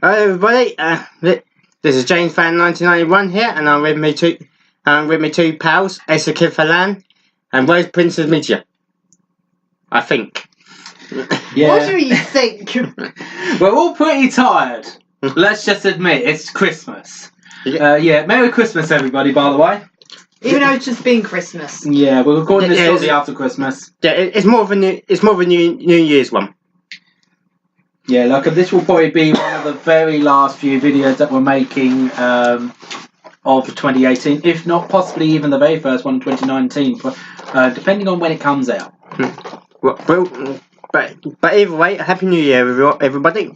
Hello everybody, this is JamesFan1991 here, and I'm with me two pals, Aceikith-Alain and Roseprincessmitia. I think. Yeah. What do you think? We're all pretty tired. Let's just admit, it's Christmas. Merry Christmas everybody, by the way. Even though it's just been Christmas. Yeah, we're recording this shortly after Christmas. Yeah, it's more of a New Year's one. Yeah, like this will probably be one of the very last few videos that we're making of 2018, if not possibly even the very first one in 2019, depending on when it comes out. But either way, Happy New Year, everybody.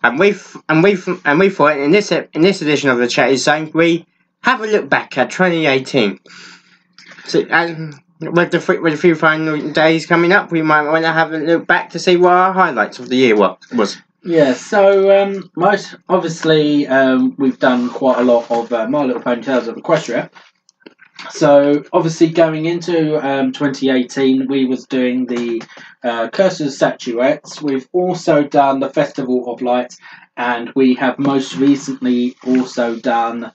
And we thought in this edition of the Chatty Zone, we have a look back at 2018. So, with the few final days coming up, we might want to have a look back to see what our highlights of the year was. Yeah, so most obviously we've done quite a lot of My Little Pony Tales of Equestria. So obviously going into 2018, we was doing the Curse of the Statuettes. We've also done the Festival of Lights, and we have most recently also done.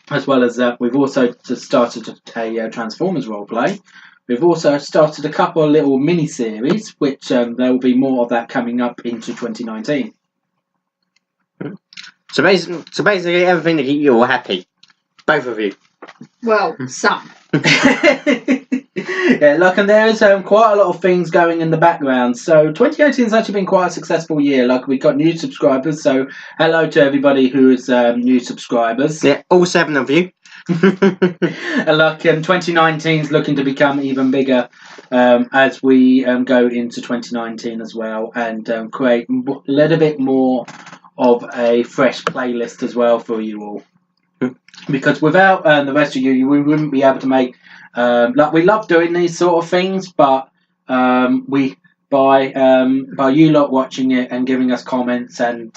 As well as that, we've also started a Transformers roleplay. We've also started a couple of little mini-series, which there will be more of that coming up into 2019. So basically everything to keep you all happy. Both of you. Well, some. Yeah, look, and there is quite a lot of things going in the background. So 2018 has actually been quite a successful year. Like, we got new subscribers, so hello to everybody who is new subscribers. Yeah, all 7 of you. And like, 2019 is looking to become even bigger as we go into 2019 as well, and create a little bit more of a fresh playlist as well for you all. Because without the rest of you, we wouldn't be able to make. We love doing these sort of things, but by you lot watching it and giving us comments and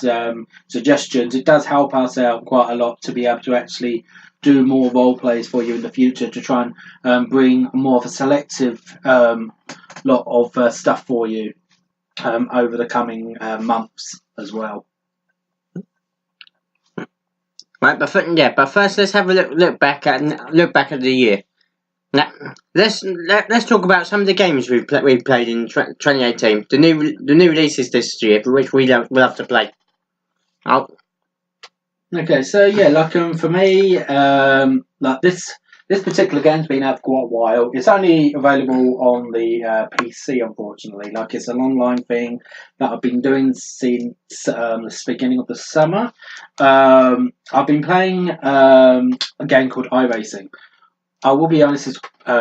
suggestions, it does help us out quite a lot to be able to actually do more role plays for you in the future, to try and bring more of a selective lot of stuff for you over the coming months as well. Right, but first let's have a look back at the year. Now, let's talk about some of the games we've played in 2018. The new releases this year, for which we love to play. Okay, so yeah, like for me, like this particular game's been out for quite a while. It's only available on the PC, unfortunately. Like, it's an online thing that I've been doing since the beginning of the summer. I've been playing a game called iRacing. I will be honest, it's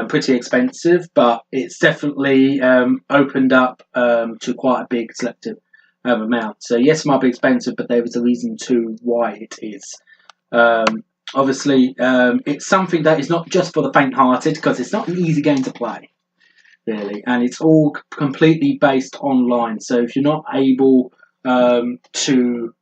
pretty expensive, but it's definitely opened up to quite a big selective amount. So yes, it might be expensive, but there is a reason to why it is. Obviously, it's something that is not just for the faint-hearted, because it's not an easy game to play, really, and it's all completely based online. So if you're not able to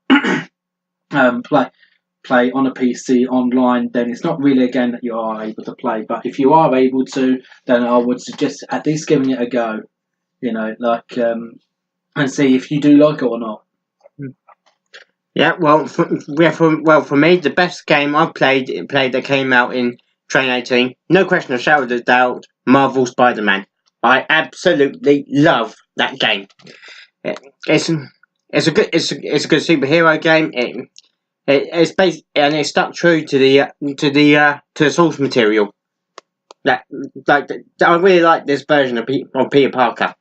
play on a PC online, then it's not really a game that you are able to play. But if you are able to, then I would suggest at least giving it a go. You know, like, and see if you do like it or not. Yeah, for me, the best game I've played that came out in 2018, no question of shadow of doubt, Marvel Spider-Man. I absolutely love that game. It's a good superhero game. It's based, and it's stuck true to the source material. I really like this version of Peter Parker.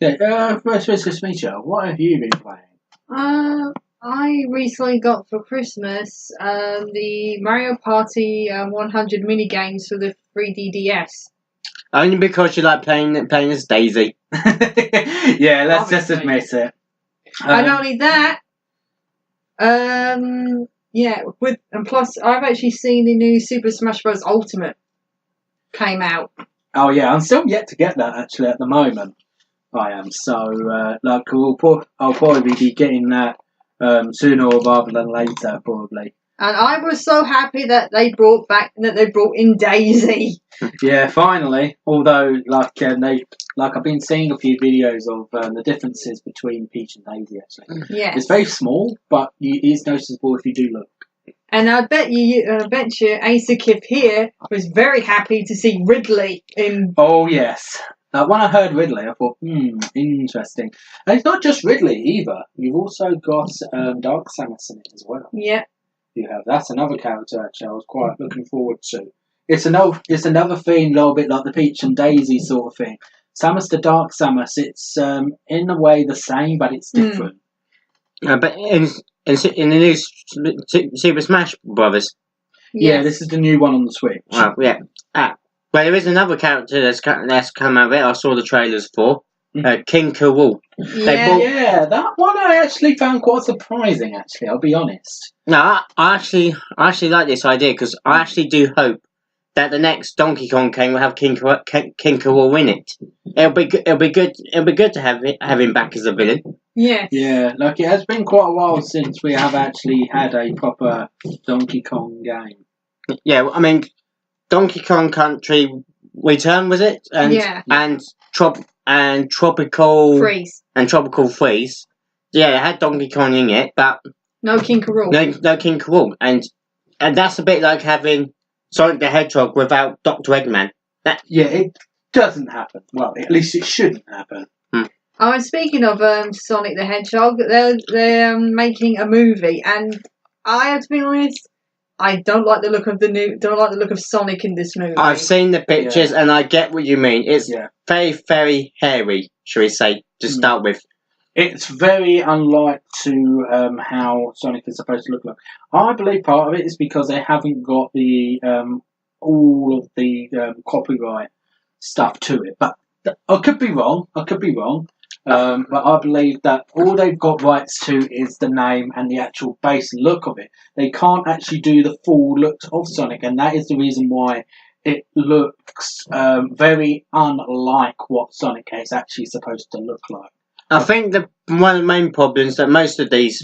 Yeah, Roseprincessmitia, what have you been playing? I recently got for Christmas the Mario Party 100 mini games for the 3DS. Only because you like playing as Daisy. Yeah, let's just admit it. And not only that, plus I've actually seen the new Super Smash Bros. Ultimate came out. Oh yeah, I'm still yet to get that actually at the moment. I am, so I'll probably be getting that sooner or rather than later, probably. And I was so happy that they brought in Daisy. Yeah, finally. Although, like I've been seeing a few videos of the differences between Peach and Daisy. Actually, Yes. it's very small, but it is noticeable if you do look. And I bet you, Aceikith here was very happy to see Ridley in. Oh yes. When I heard Ridley, I thought, interesting. And it's not just Ridley either. You've also got Dark Samus in it as well. Yeah. That's another character actually I was quite looking forward to. It's another theme, a little bit like the Peach and Daisy sort of thing. Samus the Dark Samus, it's in a way the same, but it's different. But in the new Super Smash Brothers. Yeah, this is the new one on the Switch. Well, yeah. But there is another character that's come out of it. I saw the trailers for King K. Yeah. That one I actually found quite surprising. Actually, I'll be honest. No, I actually like this idea because I actually do hope that the next Donkey Kong game will have King K. in it. It'll be good to have him back as a villain. Yes. Yeah, like it has been quite a while since we have actually had a proper Donkey Kong game. Yeah, I mean, Donkey Kong Country Return, was it? And Tropical Freeze. And Tropical Freeze. Yeah, it had Donkey Kong in it, but no King K. No King K. And that's a bit like having Sonic the Hedgehog without Dr. Eggman. It doesn't happen. Well, at least it shouldn't happen. Oh, and speaking of Sonic the Hedgehog, they're making a movie, and I have to be honest, I don't like the look of Sonic in this movie. I've seen the pictures, and I get what you mean. It's very, very hairy, shall we say, to start with. It's very unlike to how Sonic is supposed to look like. I believe part of it is because they haven't got the all of the copyright stuff to it. But I could be wrong. But I believe that all they've got rights to is the name and the actual base look of it. They can't actually do the full look of Sonic, and that is the reason why it looks very unlike what Sonic is actually supposed to look like. I think one of the main problems that most of these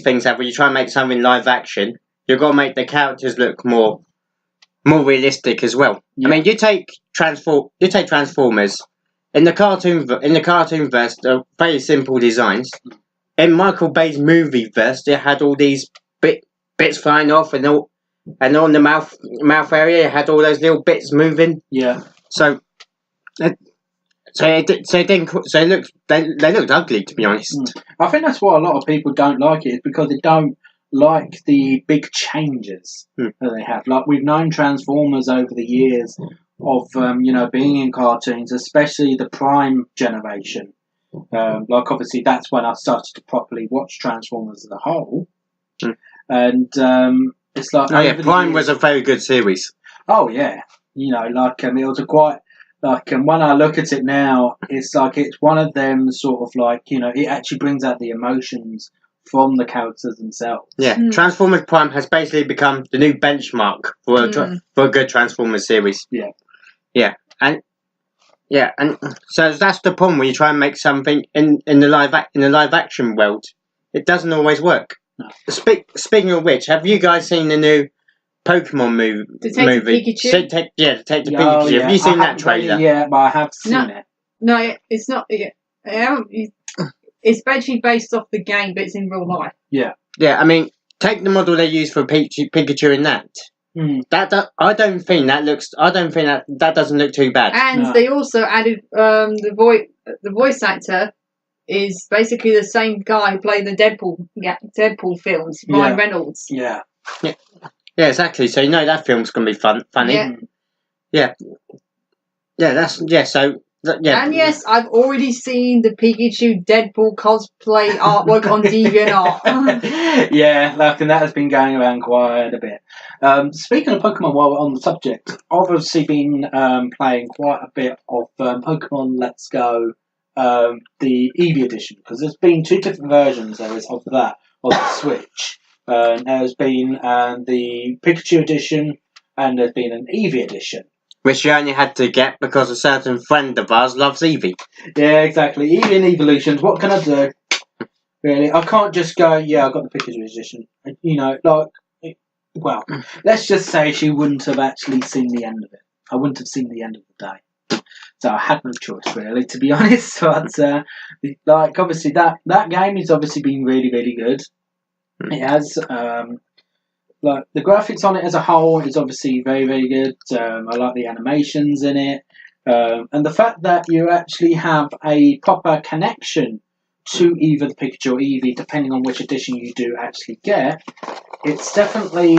things have when you try and make something live action, you've got to make the characters look more realistic as well. Yeah. I mean, you take Transformers. In the cartoon verse, they're very simple designs. In Michael Bay's movie verse, they had all these bits flying off, and on the mouth area, it had all those little bits moving. Yeah. So they looked ugly, to be honest. I think that's why a lot of people don't like it, is because they don't like the big changes that they have. Like, we've known Transformers over the years of being in cartoons, especially the Prime generation. Like, obviously that's when I started to properly watch Transformers as a whole. And it's like Prime was a very good series. Oh yeah, it was a quite and when I look at it now, it's like it's one of them sort of like it actually brings out the emotions from the characters themselves. Yeah, Transformers Prime has basically become the new benchmark for a good Transformers series. Yeah, and so that's the problem when you try and make something in the live action world. It doesn't always work. No. Speaking of which, have you guys seen the new Pokemon movie? Detective Pikachu. Yeah. Have you seen that trailer? Yeah, but I have seen it. No, it's not. It's basically based off the game, but it's in real life. Yeah. Yeah, I mean, take the model they use for Pikachu in that. I don't think that doesn't look too bad. And they also added the voice actor is basically the same guy who played the Deadpool films, Ryan Reynolds. Yeah. Yeah, exactly. So that film's gonna be funny. Yeah. And yes, I've already seen the Pikachu Deadpool cosplay artwork on DeviantArt. Yeah, and that has been going around quite a bit. Speaking of Pokemon, while we're on the subject, I've obviously been playing quite a bit of Pokemon Let's Go, the Eevee edition, because there's been two different versions of that on the Switch. There's been the Pikachu edition, and there's been an Eevee edition. Which you only had to get because a certain friend of ours loves Eevee. Yeah, exactly. Eevee and Evolutions, what can I do? Really, I can't just go. Yeah, I got the Pikachu edition. You know, like, well, let's just say she wouldn't have actually seen the end of it. I wouldn't have seen the end of the day. So I had no choice, really, to be honest. But like, obviously, that game has obviously been really, really good. It has. Like the graphics on it as a whole is obviously very, very good. I like the animations in it, and the fact that you actually have a proper connection to either the Pikachu or Eevee, depending on which edition you do actually get. It's definitely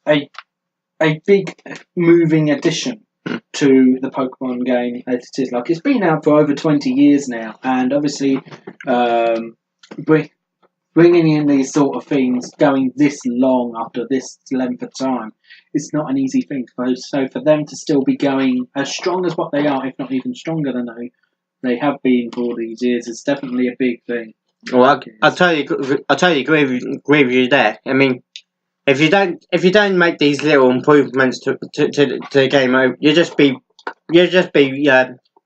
a big moving addition to the Pokemon game as it is. Like, it's been out for over 20 years now, and obviously bringing in these sort of things, going this long after this length of time, it's not an easy thing. So for them to still be going as strong as what they are, if not even stronger than they have been for all these years, is definitely a big thing. Well, I totally agree with you there. I mean, if you don't make these little improvements to the game, you'll just be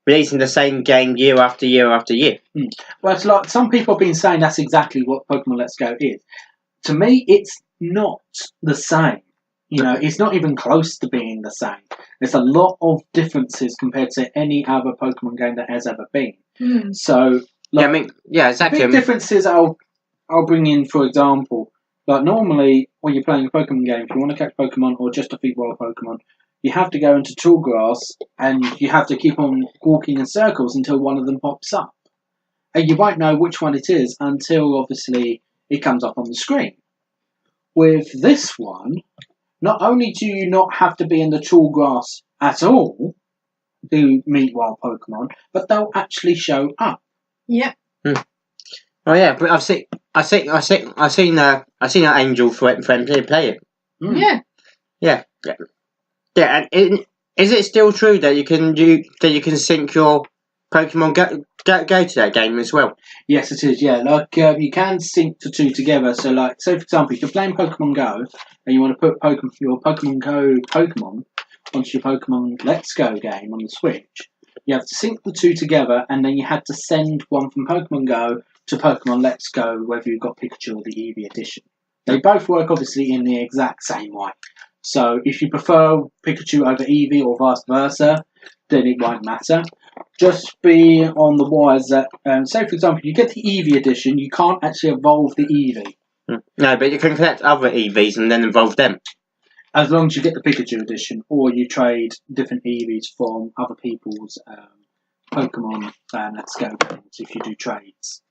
releasing the same game year after year after year. Well, it's like some people have been saying that's exactly what Pokemon Let's Go is. To me, it's not the same. You know, it's not even close to being the same. There's a lot of differences compared to any other Pokemon game that has ever been. So, like, yeah, I mean, yeah, exactly. Big differences I'll bring in, for example, like normally when you're playing a Pokemon game, if you want to catch Pokemon or just defeat wild Pokemon, you have to go into tall grass and you have to keep on walking in circles until one of them pops up. And you won't know which one it is until, obviously, it comes up on the screen. With this one, not only do you not have to be in the tall grass at all to meet wild Pokemon, but they'll actually show up. Yeah. Oh yeah, but I've seen an Angel friend play it. Yeah. Yeah. And is it still true that you can sync your Pokemon go to that game as well? Yes, it is. Yeah, like you can sync the two together. So, like, say for example, if you're playing Pokemon Go and you want to put your Pokemon Go Pokemon onto your Pokemon Let's Go game on the Switch, you have to sync the two together, and then you had to send one from Pokemon Go to Pokemon Let's Go, whether you've got Pikachu or the Eevee edition. They both work obviously in the exact same way. So if you prefer Pikachu over Eevee or vice versa, then it won't matter. Just be on the wires that, say for example, you get the Eevee edition, you can't actually evolve the Eevee. No, but you can collect other EVs and then evolve them. As long as you get the Pikachu edition, or you trade different EVs from other people's Pokemon Let's Go games if you do trades.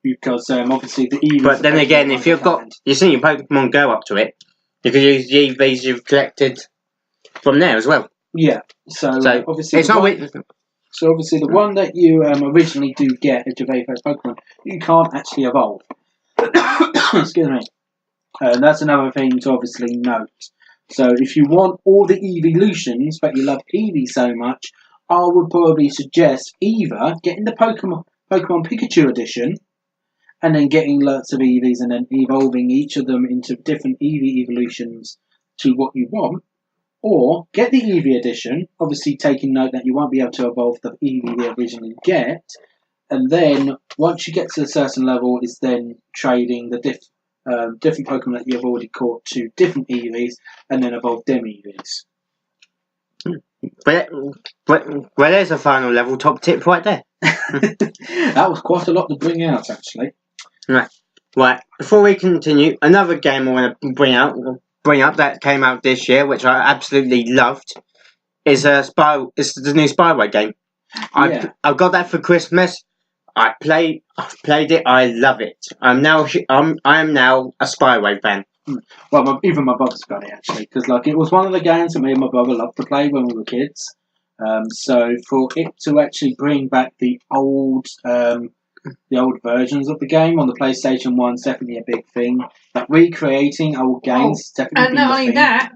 Because obviously the EVs... But then again, if you've seen your Pokemon Go up to it, you can use the EVs you've collected from there as well. Yeah, so obviously... It's not weird. So obviously the one that you originally do get as your very first Pokemon, you can't actually evolve. Excuse me. And that's another thing to obviously note. So if you want all the evolutions, but you love Eevee so much, I would probably suggest either getting the Pokemon Pikachu edition, and then getting lots of EVs and then evolving each of them into different Eevee evolutions to what you want, or get the Eevee edition, obviously taking note that you won't be able to evolve the Eevee you originally get, and then once you get to a certain level is then trading the different Pokemon that you've already caught to different EVs, and then evolve them EVs. Well, there's a final level top tip right there. That was quite a lot to bring out, actually. Right. Before we continue, another game I want to bring up that came out this year, which I absolutely loved, is the new Spyway game. Yeah. I got that for Christmas. I've played it. I love it. I am now a Spyway fan. Well, even my brother's got it actually, because like it was one of the games that me and my brother loved to play when we were kids. So for it to actually bring back the old versions of the game on the PlayStation 1 is definitely a big thing. Like recreating old games is definitely and not only that,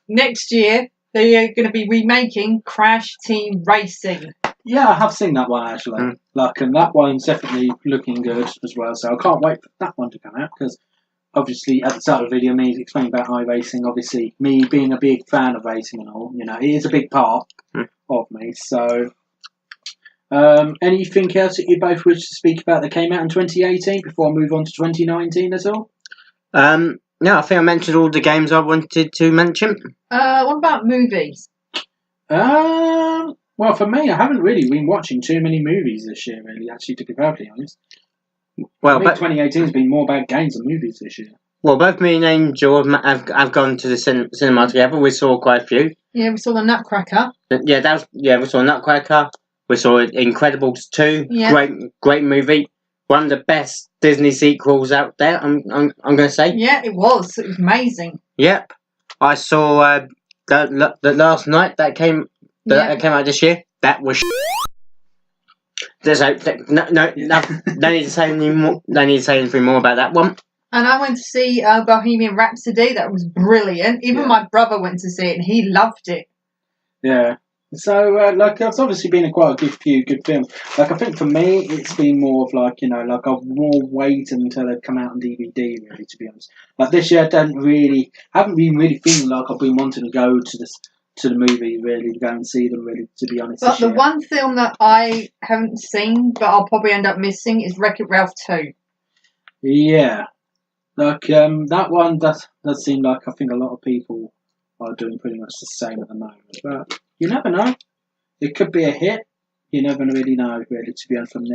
next year they are going to be remaking Crash Team Racing. Yeah, I have seen that one actually. And that one's definitely looking good as well. So I can't wait for that one to come out, because obviously at the start of the video, me explaining about iRacing, obviously me being a big fan of racing and all, it is a big part of me. So Anything else that you both wish to speak about that came out in 2018 before I move on to 2019 at all? No, I think I mentioned all the games I wanted to mention. What about movies? Well, for me, I haven't really been watching too many movies this year, really, actually, to be perfectly honest. Well, I think 2018 has been more about games than movies this year. Well, both me and Angel have gone to the cinema together. We saw quite a few. Yeah, we saw the Nutcracker. We saw Nutcracker. We saw Incredibles 2. Yeah. Great movie. One of the best Disney sequels out there. I'm going to say. Yeah, it was. It was amazing. Yep. I saw the last night that came out this year. That was. No need to say anymore. No need to say anything more about that one. And I went to see Bohemian Rhapsody. That was brilliant. Even my brother went to see it, and he loved it. Yeah. So, it's obviously been quite a few good films. I think for me, it's been more of I've more waited until they've come out on DVD, really, to be honest. This year, I haven't been really feeling like I've been wanting to go to the movie, really, to go and see them, really, to be honest. But the one film that I haven't seen, but I'll probably end up missing, is Wreck-It Ralph 2. Yeah. That one does seem like I think a lot of people are doing pretty much the same at the moment. But you never know. It could be a hit. You never really know, really, to be honest, from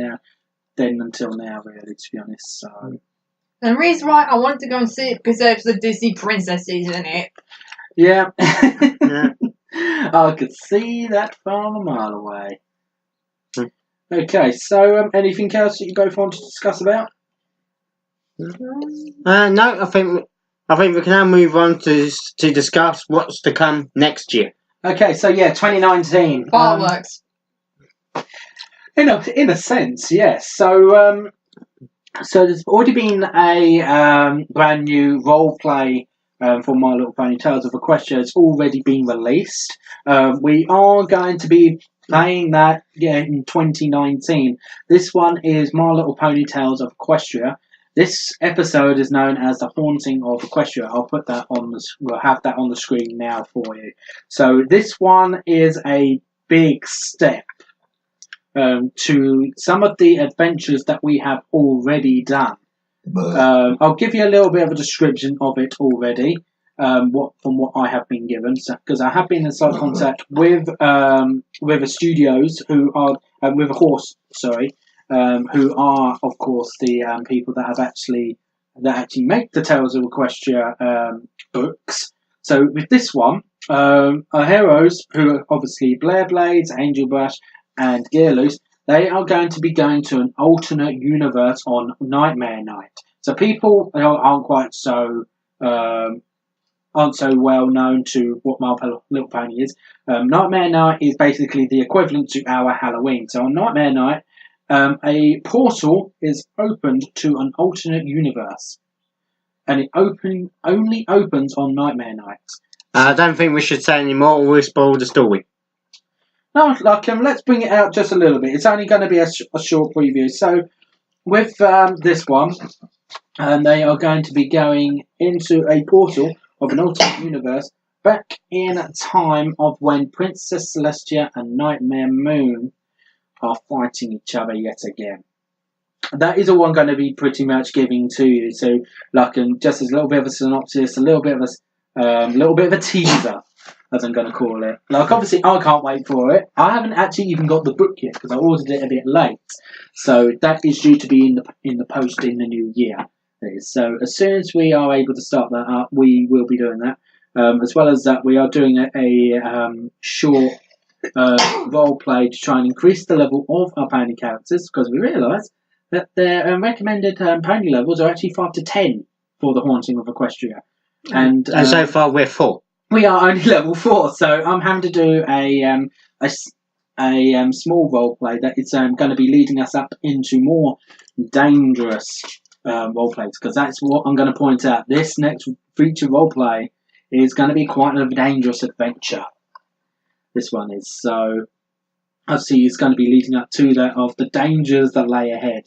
then until now, really, to be honest. So. And the reason why I wanted to go and see it because there's the Disney princesses in it. Yeah. I could see that from a mile away. Okay, so anything else that you both want to discuss about? No, I think we can now move on to discuss what's to come next year. Okay, so 2019 fireworks. In a sense, yes. So there's already been a brand new role play for My Little Pony Tales of Equestria. It's already been released. We are going to be playing that in 2019. This one is My Little Pony Tales of Equestria. This episode is known as The Haunting of Equestria. I'll put that we'll have that on the screen now for you. So this one is a big step to some of the adventures that we have already done. I'll give you a little bit of a description of it already, from what I have been given, because I have been in slight contact with the studios who are with a horse, who are, of course, the people that actually make the Tales of Equestria books. So with this one, our heroes, who are obviously Blair Blades, Angel Brush, and Gearloose, they are going to be going to an alternate universe on Nightmare Night. So people aren't quite so well known to what My Little Pony is. Nightmare Night is basically the equivalent to our Halloween. So on Nightmare Night, a portal is opened to an alternate universe, and it only opens on Nightmare Night. I don't think we should say any more, or we'll spoil the story. No, let's bring it out just a little bit. It's only going to be a short preview. So, with this one, they are going to be going into a portal of an alternate universe back in a time of when Princess Celestia and Nightmare Moon are fighting each other yet again. That is all I'm going to be pretty much giving to you. So, just as a little bit of a synopsis, a little bit of a teaser, as I'm going to call it. Obviously, I can't wait for it. I haven't actually even got the book yet because I ordered it a bit late. So that is due to be in the post in the new year. So as soon as we are able to start that up, we will be doing that. As well as that, we are doing a short role play to try and increase the level of our pony characters, because we realise that their recommended pony levels are actually 5 to 10 for the Haunting of Equestria. And so far we're 4. We are only level 4, so I'm having to do a small role play that is going to be leading us up into more dangerous role plays, because that's what I'm going to point out. This next feature role play is going to be quite a dangerous adventure. This one is, so obviously it's going to be leading up to that of the dangers that lay ahead.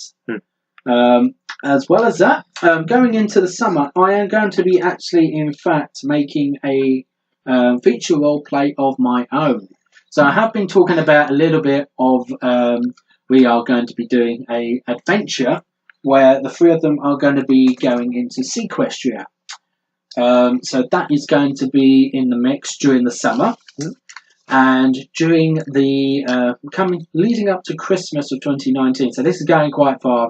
As well as that, going into the summer, I am going to be actually, in fact, making a feature role play of my own. So I have been talking about a little bit of we are going to be doing a adventure where the 3 of them are going to be going into Sequestria. So that is going to be in the mix during the summer. And during the leading up to Christmas of 2019, so this is going quite far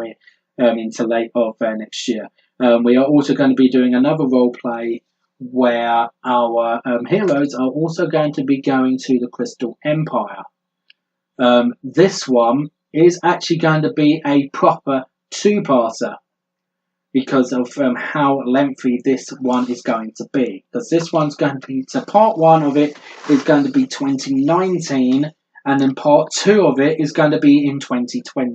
into late of next year. We are also going to be doing another role play where our heroes are also going to be going to the Crystal Empire. This one is actually going to be a proper 2-parter because of how lengthy this one is going to be. Because this one's going to be, so part 1 of it is going to be 2019, and then part 2 of it is going to be in 2020.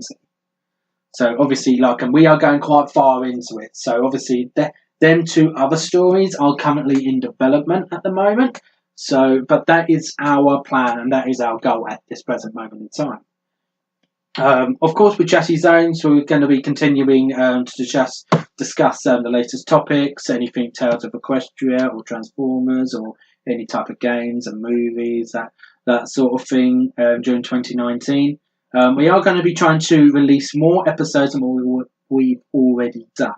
So obviously, and we are going quite far into it. So obviously, them 2 other stories are currently in development at the moment. So, but that is our plan and that is our goal at this present moment in time. Of course, with Chatty Zones, we're going to be continuing to just discuss the latest topics, anything Tales of Equestria or Transformers or any type of games and movies, that sort of thing during 2019. We are going to be trying to release more episodes than what we've already done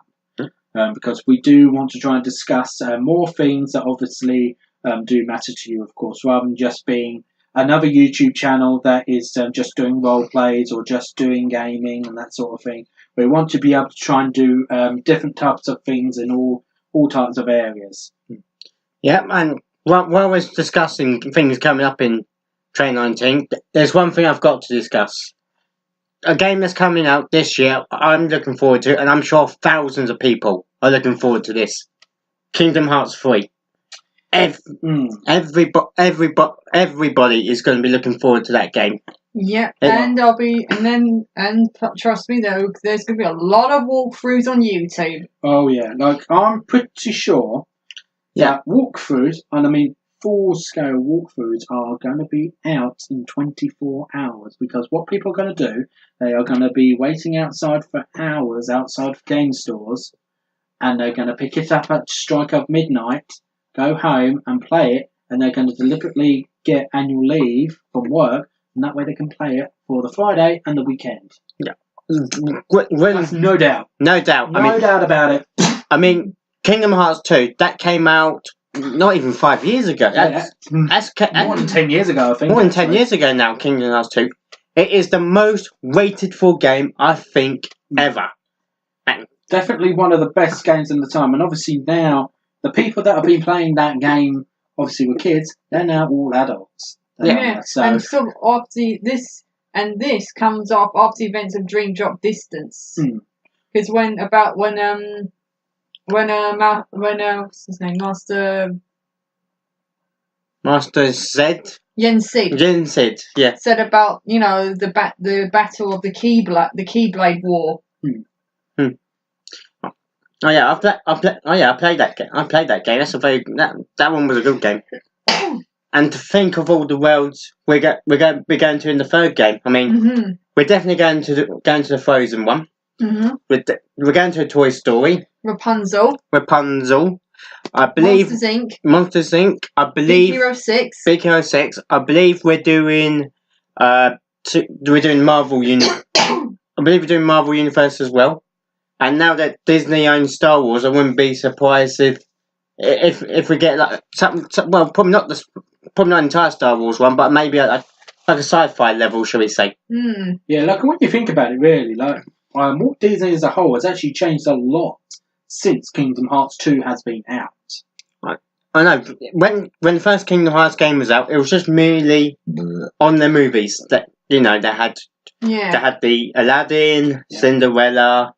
because we do want to try and discuss more things that obviously do matter to you, of course, rather than just being another YouTube channel that is just doing role plays or just doing gaming and that sort of thing. We want to be able to try and do different types of things in all types of areas. Yeah, and while we're discussing things coming up in 2019, there's one thing I've got to discuss. A game that's coming out this year, I'm looking forward to, and I'm sure thousands of people are looking forward to this. Kingdom Hearts 3. Everybody is going to be looking forward to that game. Yeah, and trust me though, there's going to be a lot of walkthroughs on YouTube. Oh yeah, I'm pretty sure that walkthroughs, and I mean full-scale walkthroughs, are going to be out in 24 hours because what people are going to do, they are going to be waiting outside for hours outside of game stores, and they're going to pick it up at strike of midnight, go home and play it, and they're going to deliberately get annual leave from work, and that way they can play it for the Friday and the weekend. Yeah. No doubt. No doubt. No doubt about it. I mean, Kingdom Hearts 2, that came out not even 5 years ago. That's more than 10 years ago, I think. More than 10 years ago now, Kingdom Hearts 2. It is the most waited for game, I think, ever. Definitely one of the best games in the time, and obviously now, the people that have been playing that game, obviously were kids, they're now all adults. And so after this comes off after the events of Dream Drop Distance. Because when what's his name, Master Zed? Yen Sid, yeah. Said about, the battle of the Keyblade War. Oh yeah, I played that game. That's that one was a good game. And to think of all the worlds we're going to in the 3rd game. I mean, we're definitely going to the Frozen one. We're going to a Toy Story. Rapunzel. I believe Monsters Inc. I believe Big Hero 6. I believe we're doing Marvel Universe. I believe we're doing Marvel Universe as well. And now that Disney owns Star Wars, I wouldn't be surprised if we get well, probably not the entire Star Wars one, but maybe like a sci-fi level, shall we say? Yeah, when you think about it, really, Walt Disney as a whole has actually changed a lot since Kingdom Hearts 2 has been out. I know when the first Kingdom Hearts game was out, it was just merely on the movies that they had. Yeah. They had the Aladdin, Cinderella.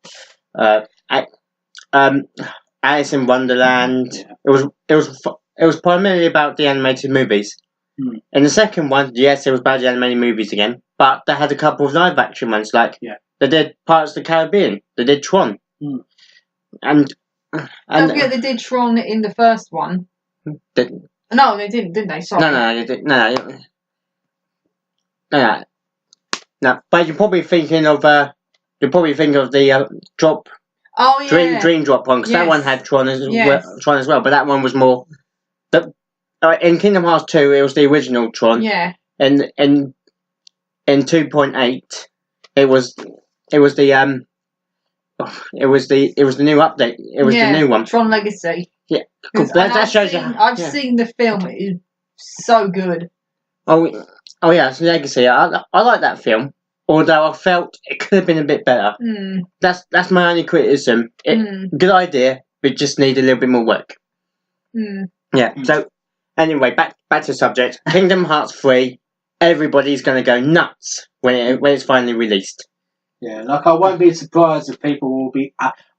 Alice in Wonderland. Yeah. It was primarily about the animated movies. In the second one, yes, it was about the animated movies again, but they had a couple of live action ones, they did Pirates of the Caribbean, they did Tron, and don't forget they did Tron in the first one. No, they didn't they? Sorry. No, they didn't. No. But you're probably thinking of the Drop. Oh yeah. Dream Drop one, because that one had Tron as well, but that one was more. In Kingdom Hearts 2, it was the original Tron. Yeah. in 2.8, it was the new update. It was the new one. Tron Legacy. Yeah, cool. That shows you. I've seen the film. It is so good. Oh yeah, it's Legacy. I like that film, although I felt it could have been a bit better. That's my only criticism. Good idea, but just need a little bit more work. Yeah. So anyway, back to the subject. Kingdom Hearts 3. Everybody's going to go nuts when it's finally released. Yeah, like I won't be surprised if people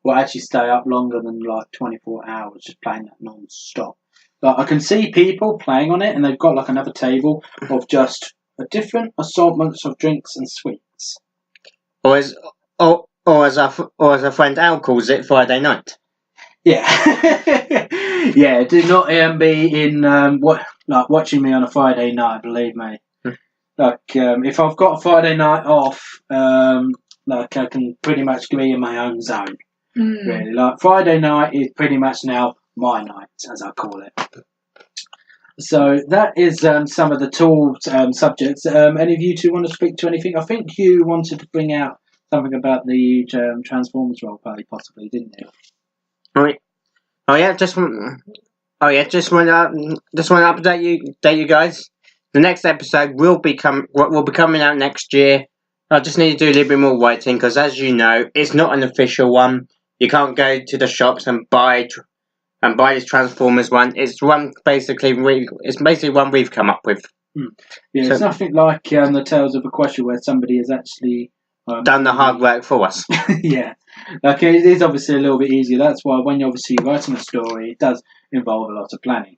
will actually stay up longer than like 24 hours just playing that non-stop. Like I can see people playing on it, and they've got like another table of just a different assortments of drinks and sweets. Or as our friend Al calls it, Friday night. Yeah, yeah. Do not be in watching me on a Friday night. Believe me. Like if I've got a Friday night off, like I can pretty much be in my own zone. Really, like Friday night is pretty much now my night, as I call it. So that is some of the tool subjects. Any of you two want to speak to anything? I think you wanted to bring out something about the Transformers roleplay, possibly, didn't you? Just want to update you guys. The next episode will be coming out next year. I just need to do a little bit more writing because, as you know, it's not an official one. You can't go to the shops and buy this Transformers one. It's one basically one we've come up with. Yeah, so, it's nothing like the Tales of Equestria where somebody has actually done the hard work for us. Yeah, like it is obviously a little bit easier. That's why when you're obviously writing a story, it does involve a lot of planning.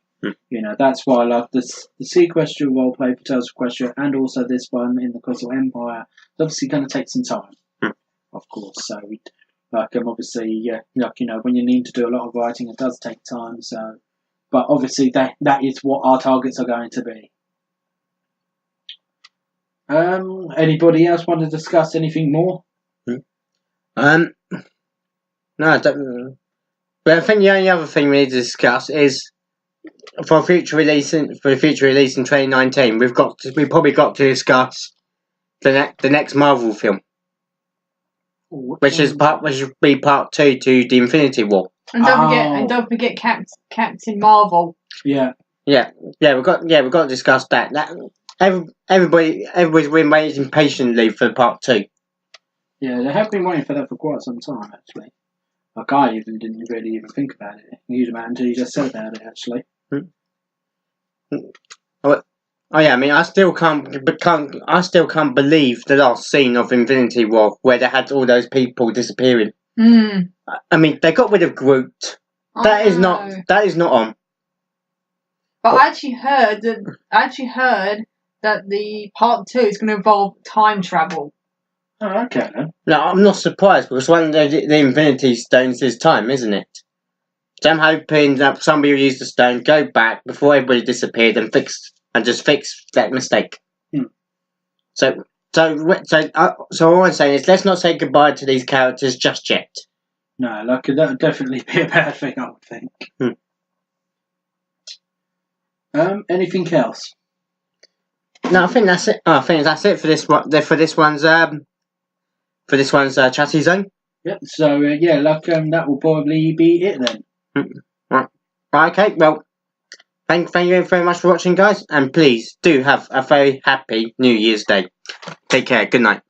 You know, that's why like the Sequestria roleplay for Tales of Equestria and also this one in the Crystal Empire, it's obviously going to take some time, of course. So, obviously, yeah, like you know, when you need to do a lot of writing, it does take time. So, but obviously, that is what our targets are going to be. Anybody else want to discuss anything more? No, I don't. But I think the only other thing we need to discuss is for future release in 2019. We've probably got to discuss the next Marvel film, which would be part 2 to the Infinity War. And don't forget Captain Marvel. Yeah. We've got to discuss that. Everybody's been waiting patiently for part 2. Yeah, they have been waiting for that for quite some time, actually. Like I didn't really even think about it until you just said about it, actually. Oh yeah, I mean, I still can't believe the last scene of Infinity War where they had all those people disappearing. I mean, they got rid of Groot. That is not on. But I actually heard that the part 2 is going to involve time travel. Oh, okay then. No, I'm not surprised because one of the Infinity Stones is time, isn't it? So I'm hoping that somebody will use the stone, go back before everybody disappeared, and fix that mistake. So all I'm saying is, let's not say goodbye to these characters just yet. No, like that would definitely be a bad thing, I would think. Anything else? No, I think that's it. I think that's it for this one. For this one's Chatty Zone. Yep. So that will probably be it then. Right. Okay. Well, thank you very much for watching, guys, and please do have a very happy New Year's Day. Take care. Good night.